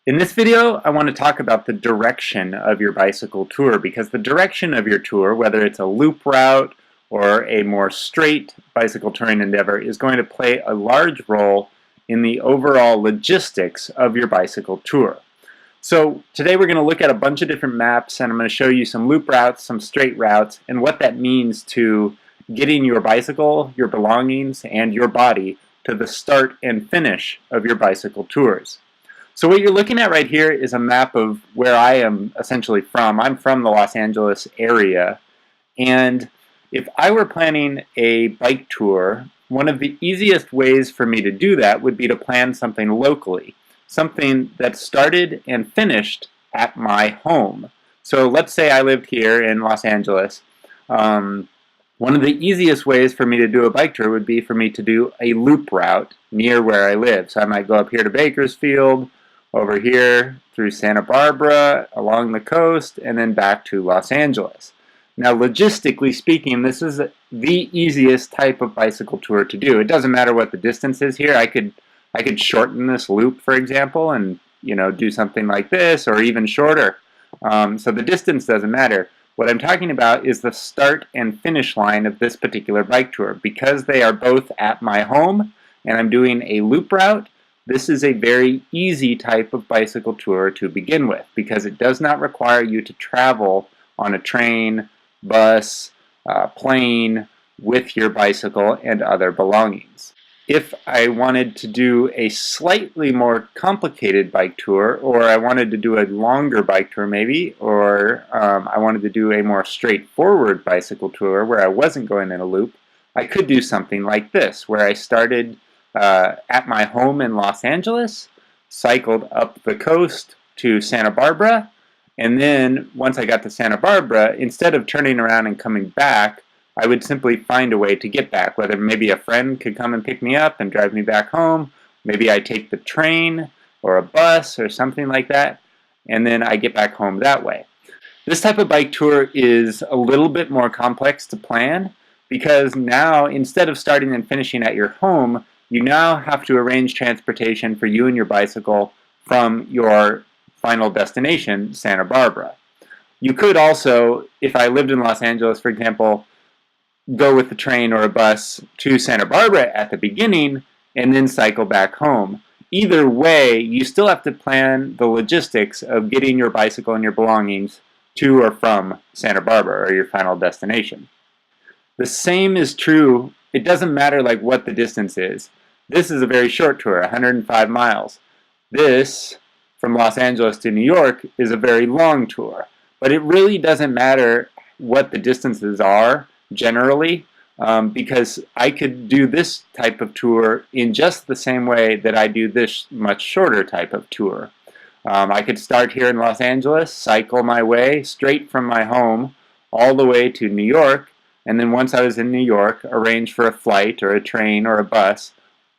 In this video, I want to talk about the direction of your bicycle tour, because the direction of your tour, whether it's a loop route or a more straight bicycle touring endeavor, is going to play a large role in the overall logistics of your bicycle tour. So today we're going to look at a bunch of different maps, and I'm going to show you some loop routes, some straight routes, and what that means to getting your bicycle, your belongings, and your body to the start and finish of your bicycle tours. So what you're looking at right here is a map of where I am essentially from. I'm from the Los Angeles area, and if I were planning a bike tour, one of the easiest ways for me to do that would be to plan something locally, something that started and finished at my home. So let's say I lived here in Los Angeles. One of the easiest ways for me to do a bike tour would be for me to do a loop route near where I live. So I might go up here to Bakersfield, over here through Santa Barbara, along the coast, and then back to Los Angeles. Now, logistically speaking, this is the easiest type of bicycle tour to do. It doesn't matter what the distance is here. I could shorten this loop, for example, and do something like this, or even shorter. So the distance doesn't matter. What I'm talking about is the start and finish line of this particular bike tour. Because they are both at my home, and I'm doing a loop route, this is a very easy type of bicycle tour to begin with, because it does not require you to travel on a train, bus, plane with your bicycle and other belongings. If I wanted to do a slightly more complicated bike tour, or I wanted to do a longer bike tour maybe, or I wanted to do a more straightforward bicycle tour where I wasn't going in a loop, I could do something like this, where I started at my home in Los Angeles, cycled up the coast to Santa Barbara, and then once I got to Santa Barbara, instead of turning around and coming back, I would simply find a way to get back, whether maybe a friend could come and pick me up and drive me back home, maybe I take the train or a bus or something like that, and then I get back home that way. This type of bike tour is a little bit more complex to plan, because now instead of starting and finishing at your home, you now have to arrange transportation for you and your bicycle from your final destination, Santa Barbara. You could also, if I lived in Los Angeles, for example, go with the train or a bus to Santa Barbara at the beginning and then cycle back home. Either way, you still have to plan the logistics of getting your bicycle and your belongings to or from Santa Barbara, or your final destination. The same is true. It doesn't matter what the distance is. This is a very short tour, 105 miles. This, from Los Angeles to New York, is a very long tour. But it really doesn't matter what the distances are, generally, because I could do this type of tour in just the same way that I do this much shorter type of tour. I could start here in Los Angeles, cycle my way straight from my home all the way to New York, and then once I was in New York, arrange for a flight or a train or a bus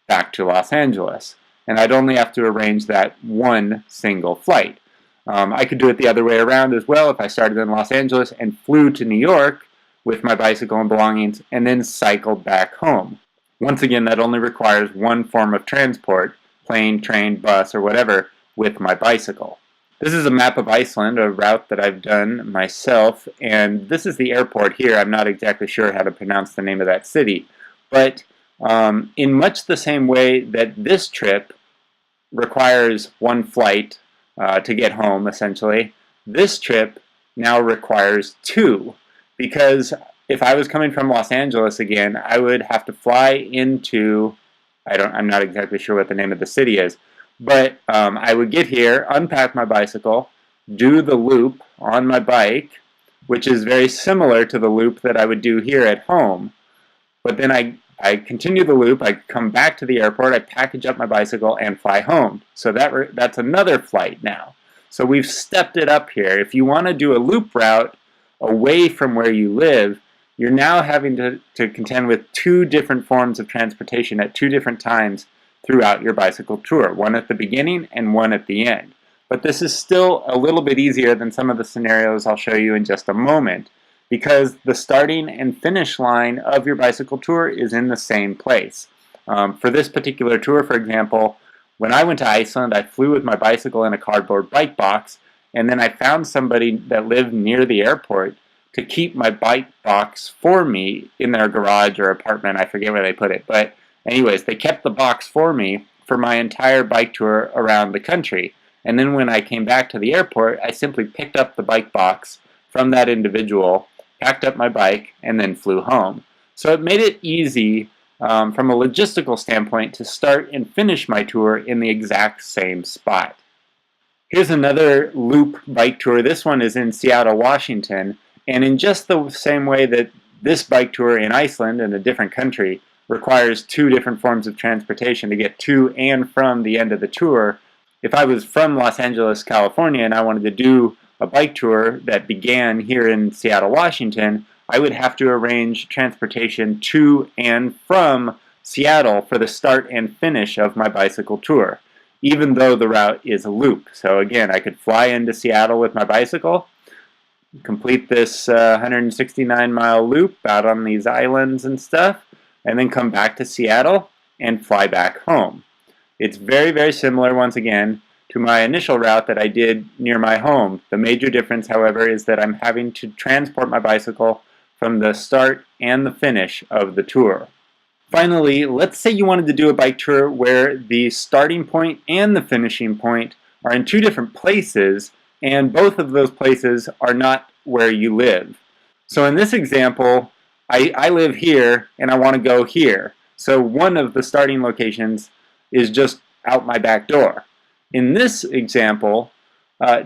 back to Los Angeles. And I'd only have to arrange that one single flight. I could do it the other way around as well. If I started in Los Angeles and flew to New York with my bicycle and belongings and then cycled back home. Once again, that only requires one form of transport, plane, train, bus, or whatever, with my bicycle. This is a map of Iceland, a route that I've done myself, and this is the airport here. I'm not exactly sure how to pronounce the name of that city, but in much the same way that this trip requires one flight to get home, essentially, this trip now requires two, because if I was coming from Los Angeles again, I would have to fly into, I'm not exactly sure what the name of the city is, but I would get here, unpack my bicycle, do the loop on my bike, which is very similar to the loop that I would do here at home, but then I continue the loop, I come back to the airport, I package up my bicycle, and fly home. So that's another flight now. So we've stepped it up here. If you want to do a loop route away from where you live, you're now having to contend with two different forms of transportation at two different times throughout your bicycle tour, one at the beginning and one at the end. But this is still a little bit easier than some of the scenarios I'll show you in just a moment, because the starting and finish line of your bicycle tour is in the same place. For this particular tour, for example, When I went to Iceland, I flew with my bicycle in a cardboard bike box, and then I found somebody that lived near the airport to keep my bike box for me in their garage or apartment. I forget where they put it. But anyways, they kept the box for me for my entire bike tour around the country. And then when I came back to the airport, I simply picked up the bike box from that individual, packed up my bike, and then flew home. So it made it easy from a logistical standpoint to start and finish my tour in the exact same spot. Here's another loop bike tour. This one is in Seattle, Washington. And in just the same way that this bike tour in Iceland, in a different country, requires two different forms of transportation to get to and from the end of the tour, if I was from Los Angeles, California, and I wanted to do a bike tour that began here in Seattle, Washington, I would have to arrange transportation to and from Seattle for the start and finish of my bicycle tour, even though the route is a loop. So again, I could fly into Seattle with my bicycle, complete this 169-mile loop out on these islands and stuff, and then come back to Seattle and fly back home. It's very, very similar, once again, to my initial route that I did near my home. The major difference, however, is that I'm having to transport my bicycle from the start and the finish of the tour. Finally, let's say you wanted to do a bike tour where the starting point and the finishing point are in two different places, and both of those places are not where you live. So in this example, I live here and I want to go here. So one of the starting locations is just out my back door. In this example, I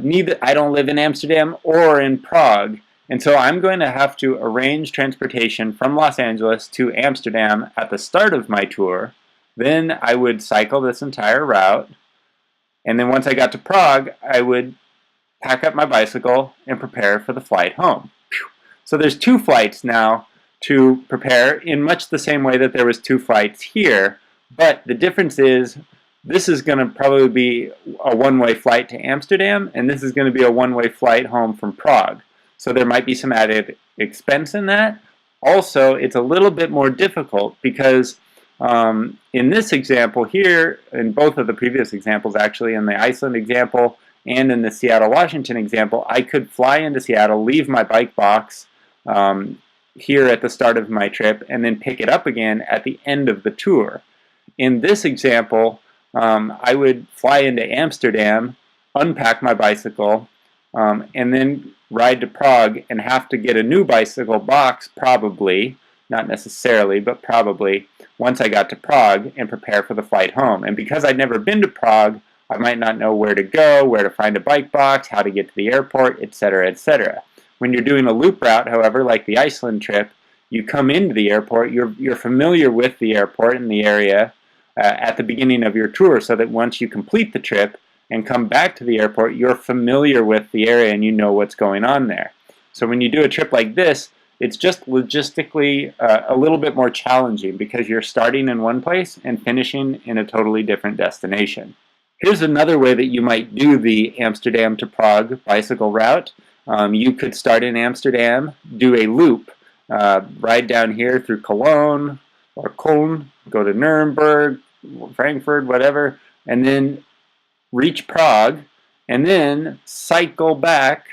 don't live in Amsterdam or in Prague, and so I'm going to have to arrange transportation from Los Angeles to Amsterdam at the start of my tour. Then I would cycle this entire route, and then once I got to Prague, I would pack up my bicycle and prepare for the flight home. So there's two flights now to prepare in much the same way that there was two flights here, but the difference is this is going to probably be a one-way flight to Amsterdam, and this is going to be a one-way flight home from Prague. So there might be some added expense in that. Also, it's a little bit more difficult because in this example here, in both of the previous examples actually, in the Iceland example and in the Seattle, Washington example, I could fly into Seattle, leave my bike box here at the start of my trip, and then pick it up again at the end of the tour. In this example, I would fly into Amsterdam, unpack my bicycle, and then ride to Prague and have to get a new bicycle box, probably, not necessarily, but probably, once I got to Prague and prepare for the flight home. And because I'd never been to Prague, I might not know where to go, where to find a bike box, how to get to the airport, etc., etc. When you're doing a loop route, however, like the Iceland trip, you come into the airport, you're familiar with the airport and the area at the beginning of your tour, so that once you complete the trip and come back to the airport, you're familiar with the area and you know what's going on there. So when you do a trip like this, it's just logistically a little bit more challenging because you're starting in one place and finishing in a totally different destination. Here's another way that you might do the Amsterdam to Prague bicycle route. You could start in Amsterdam, do a loop, ride down here through Cologne or Köln, go to Nuremberg, Frankfurt, whatever, and then reach Prague, and then cycle back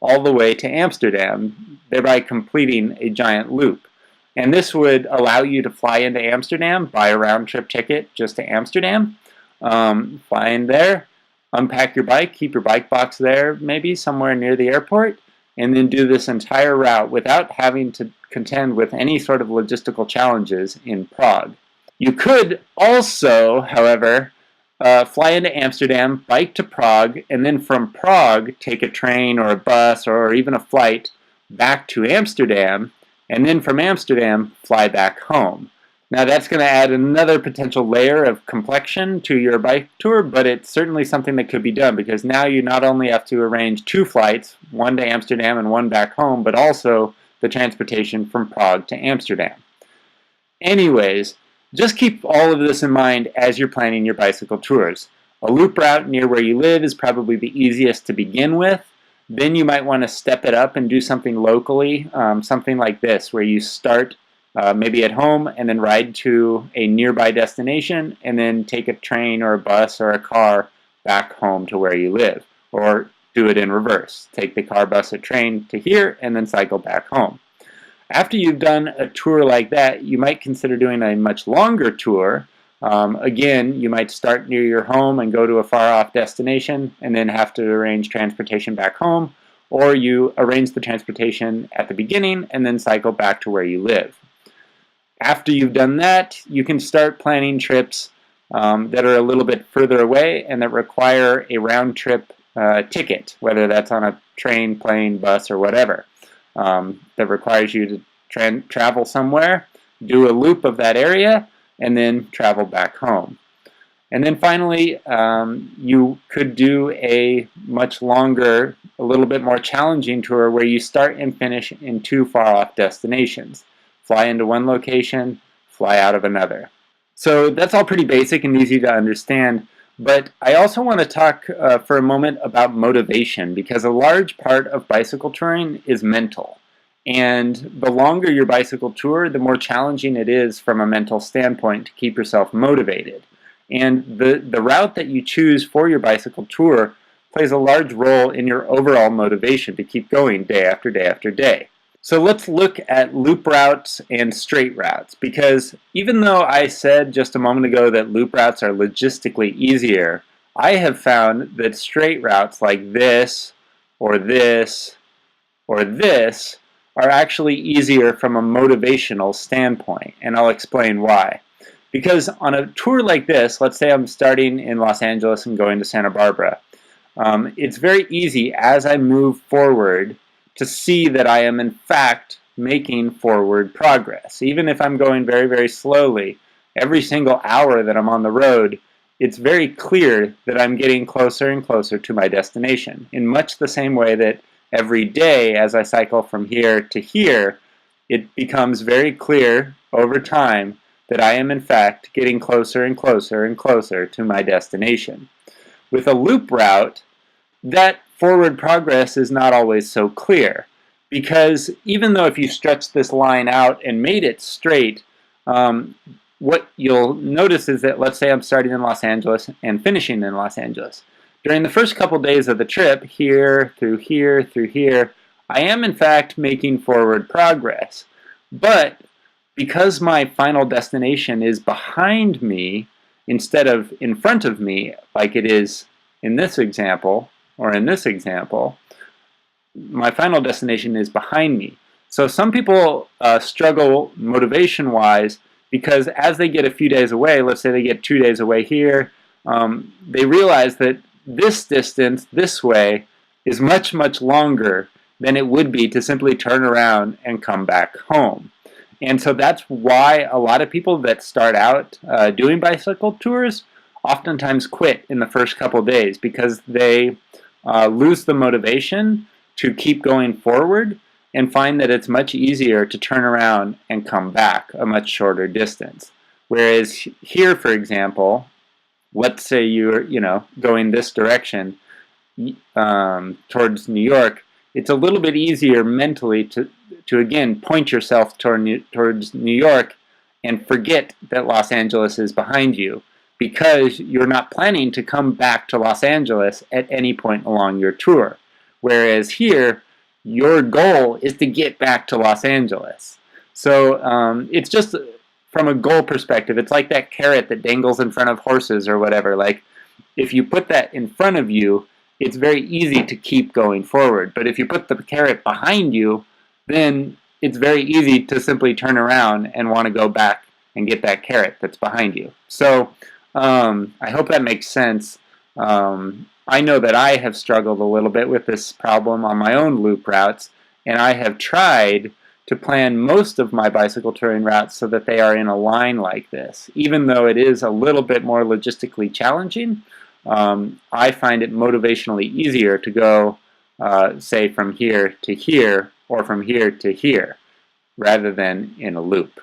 all the way to Amsterdam, thereby completing a giant loop. And this would allow you to fly into Amsterdam, buy a round-trip ticket just to Amsterdam, fly in there, unpack your bike, keep your bike box there, maybe somewhere near the airport, and then do this entire route without having to contend with any sort of logistical challenges in Prague. You could also, however, fly into Amsterdam, bike to Prague, and then from Prague take a train or a bus or even a flight back to Amsterdam, and then from Amsterdam fly back home. Now that's going to add another potential layer of complexion to your bike tour, but it's certainly something that could be done because now you not only have to arrange two flights, one to Amsterdam and one back home, but also the transportation from Prague to Amsterdam. Anyways, just keep all of this in mind as you're planning your bicycle tours. A loop route near where you live is probably the easiest to begin with. Then you might want to step it up and do something locally, something like this, where you start maybe at home, and then ride to a nearby destination, and then take a train or a bus or a car back home to where you live. Or do it in reverse. Take the car, bus, or train to here, and then cycle back home. After you've done a tour like that, you might consider doing a much longer tour. Again, you might start near your home and go to a far-off destination and then have to arrange transportation back home, or you arrange the transportation at the beginning and then cycle back to where you live. After you've done that, you can start planning trips that are a little bit further away and that require a round-trip ticket, whether that's on a train, plane, bus, or whatever, that requires you to travel somewhere, do a loop of that area, and then travel back home. And then finally, you could do a much longer, a little bit more challenging tour where you start and finish in two far-off destinations. Fly into one location, fly out of another. So that's all pretty basic and easy to understand, but I also want to talk for a moment about motivation, because a large part of bicycle touring is mental. And the longer your bicycle tour, the more challenging it is from a mental standpoint to keep yourself motivated. And the route that you choose for your bicycle tour plays a large role in your overall motivation to keep going day after day after day. So let's look at loop routes and straight routes, because even though I said just a moment ago that loop routes are logistically easier, I have found that straight routes like this, or this, or this are actually easier from a motivational standpoint, and I'll explain why. Because on a tour like this, let's say I'm starting in Los Angeles and going to Santa Barbara, it's very easy as I move forward to see that I am in fact making forward progress. Even if I'm going very, very slowly, every single hour that I'm on the road, it's very clear that I'm getting closer and closer to my destination. In much the same way that every day as I cycle from here to here, it becomes very clear over time that I am in fact getting closer and closer and closer to my destination. With a loop route, that forward progress is not always so clear, because even though if you stretch this line out and made it straight, what you'll notice is that, let's say I'm starting in Los Angeles and finishing in Los Angeles. During the first couple days of the trip, here, through here, through here, I am in fact making forward progress. But because my final destination is behind me instead of in front of me, like it is in this example, or in this example, my final destination is behind me. So some people struggle motivation-wise because as they get a few days away, let's say they get 2 days away here, they realize that this distance this way is much, much longer than it would be to simply turn around and come back home. And so that's why a lot of people that start out doing bicycle tours oftentimes quit in the first couple days, because they lose the motivation to keep going forward and find that it's much easier to turn around and come back a much shorter distance. Whereas here, for example, let's say you're going this direction towards New York, it's a little bit easier mentally to again point yourself towards New York and forget that Los Angeles is behind you, because you're not planning to come back to Los Angeles at any point along your tour. Whereas here, your goal is to get back to Los Angeles. So it's just from a goal perspective, it's like that carrot that dangles in front of horses or whatever. Like, if you put that in front of you, it's very easy to keep going forward. But if you put the carrot behind you, then it's very easy to simply turn around and want to go back and get that carrot that's behind you. So I hope that makes sense. I know that I have struggled a little bit with this problem on my own loop routes, and I have tried to plan most of my bicycle touring routes so that they are in a line like this. Even though it is a little bit more logistically challenging, I find it motivationally easier to go, say, from here to here, or from here to here, rather than in a loop.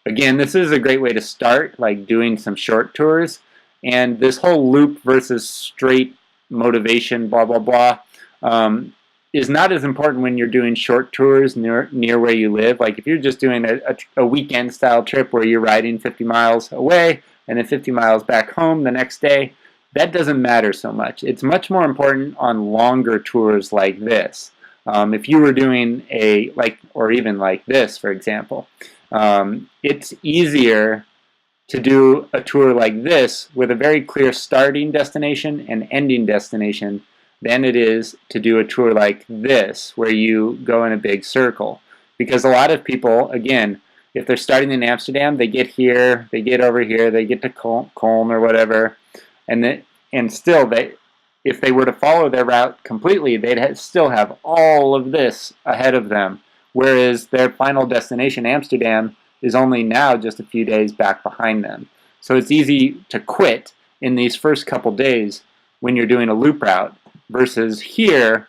Again, this is a great way to start, like doing some short tours, and this whole loop versus straight motivation, blah, blah, blah, is not as important when you're doing short tours near where you live. Like if you're just doing a weekend style trip where you're riding 50 miles away and then 50 miles back home the next day, that doesn't matter so much. It's much more important on longer tours like this. If you were doing or even like this, for example, it's easier to do a tour like this with a very clear starting destination and ending destination than it is to do a tour like this where you go in a big circle. Because a lot of people, again, if they're starting in Amsterdam, they get here, they get over here, they get to Cologne or whatever, and still if they were to follow their route completely, they'd still have all of this ahead of them, whereas their final destination, Amsterdam, is only now just a few days back behind them. So it's easy to quit in these first couple days when you're doing a loop route, versus here,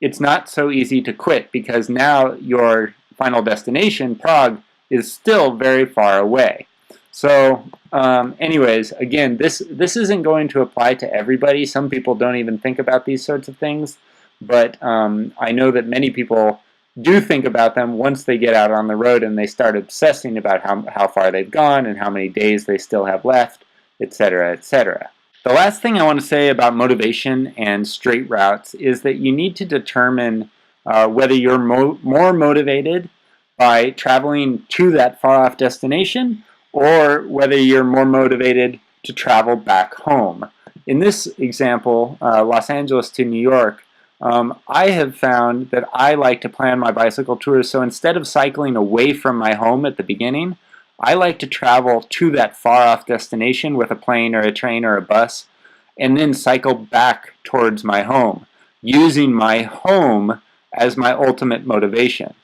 it's not so easy to quit because now your final destination, Prague, is still very far away. So anyways, again, this isn't going to apply to everybody. Some people don't even think about these sorts of things, but I know that many people do think about them once they get out on the road and they start obsessing about how far they've gone and how many days they still have left, etc., etc. The last thing I want to say about motivation and straight routes is that you need to determine whether you're more motivated by traveling to that far-off destination or whether you're more motivated to travel back home. In this example, Los Angeles to New York, I have found that I like to plan my bicycle tours, so instead of cycling away from my home at the beginning, I like to travel to that far-off destination with a plane or a train or a bus and then cycle back towards my home, using my home as my ultimate motivation.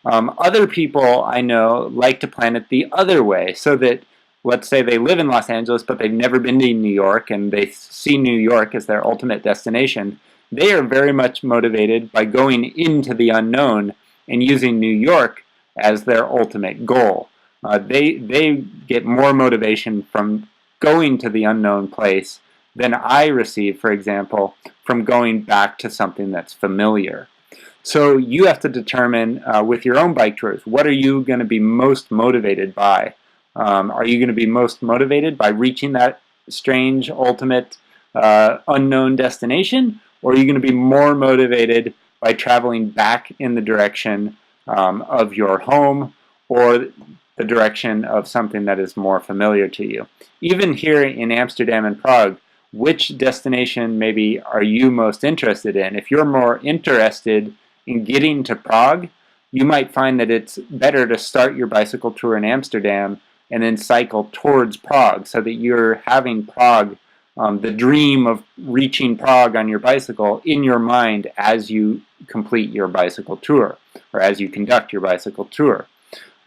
Other people I know like to plan it the other way, so that, let's say they live in Los Angeles but they've never been to New York and they see New York as their ultimate destination. They are very much motivated by going into the unknown and using New York as their ultimate goal. They get more motivation from going to the unknown place than I receive, for example, from going back to something that's familiar. So you have to determine with your own bike tours, what are you going to be most motivated by? Are you going to be most motivated by reaching that strange, ultimate, unknown destination? Or are you going to be more motivated by traveling back in the direction of your home or the direction of something that is more familiar to you? Even here in Amsterdam and Prague, which destination maybe are you most interested in? If you're more interested in getting to Prague, you might find that it's better to start your bicycle tour in Amsterdam and then cycle towards Prague, so that you're having Prague, the dream of reaching Prague on your bicycle, in your mind as you complete your bicycle tour, or as you conduct your bicycle tour.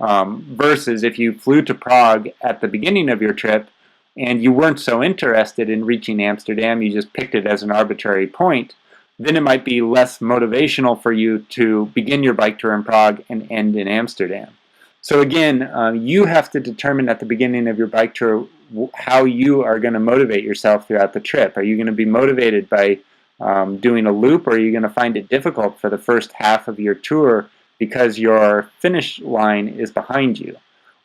Versus if you flew to Prague at the beginning of your trip and you weren't so interested in reaching Amsterdam, you just picked it as an arbitrary point, then it might be less motivational for you to begin your bike tour in Prague and end in Amsterdam. So again, you have to determine at the beginning of your bike tour how you are going to motivate yourself throughout the trip. Are you going to be motivated by doing a loop, or are you going to find it difficult for the first half of your tour because your finish line is behind you?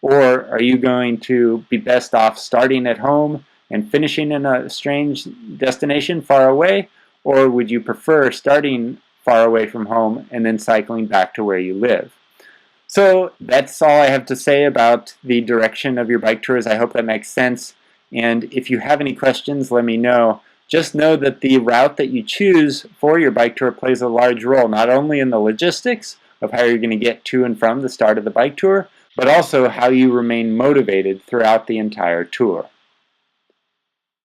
Or are you going to be best off starting at home and finishing in a strange destination far away? Or would you prefer starting far away from home and then cycling back to where you live? So that's all I have to say about the direction of your bike tours. I hope that makes sense. And if you have any questions, let me know. Just know that the route that you choose for your bike tour plays a large role, not only in the logistics of how you're going to get to and from the start of the bike tour, but also how you remain motivated throughout the entire tour.